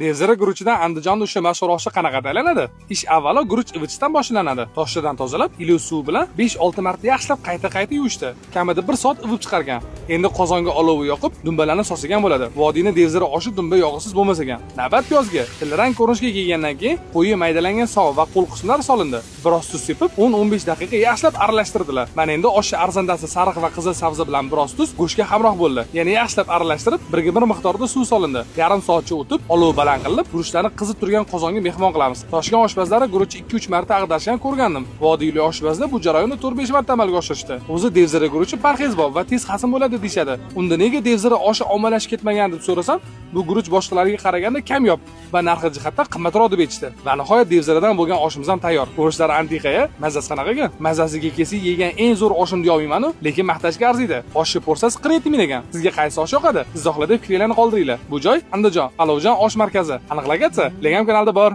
Devzira guruchidan Andijonda o'sha mashhur oshi qanaqa taylanadi? Ish avvalo guruch ivitishdan boshlanadi. Toshidan tozalab, iliq suv bilan 5-6 marta yaxshilab qayta yuvishdi. Kamida 1 soat ivib chiqargan. Endi qozonga olovi yoqib, dumbalarni sosagan bo'ladi. Vodiyni devzira oshi dumba yog'isiz bo'lmas ekan. Navbat piyozga. Tillarang ko'rinishga kelgandan keyin qo'yi maydalangan sog' va qo'l qismlari solindi. Biroz tuz sepib, 10-15 daqiqa yaxshilab aralashtirdilar. Mana endi oshi arzandasi sariq va qizil sabzi bilan biroz tuz go'shtga hamroh bo'ldi. Yana yaxshilab aralashtirib, birga bir miqdorda suv solindi. Yarim soatcha o'tib, olov baland qilib, guruchlarni qizib turgan qozonga mehmon qilamiz. Toshkent oshpazlari guruchni 2-3 marta ag'darishgan ko'rgandim. Vodiylik oshpazlar bu jarayonni 4-5 marta amalga oshirishdi. O'zi devzira guruchi parhezbop va tez hazm bo'ladi deyshadi. Unda nega devzira oshi ommalashib ketmagan deb so'rasam, bu guruch boshqalariga qaraganda kamyob va narxi jihatdan qimmatroq deb aytishdi. Va nihoyat devziradan bo'lgan oshimiz ham tayyor. Ko'rishlari antiqa-ya, mazasi qanaqaga? Mazasiga kelsa yegan eng zo'r oshim deya olmayman-ku, lekin maqtashga arziydi. Oshni po'rsasi 47 ming ekan. Sizga qaysi osh yoqadi? Izohlarda fikrlarni qoldiringlar. Bu joy Andijon Alovjon osh markazi. Aniqlab aytsa, Telegram kanalda bor.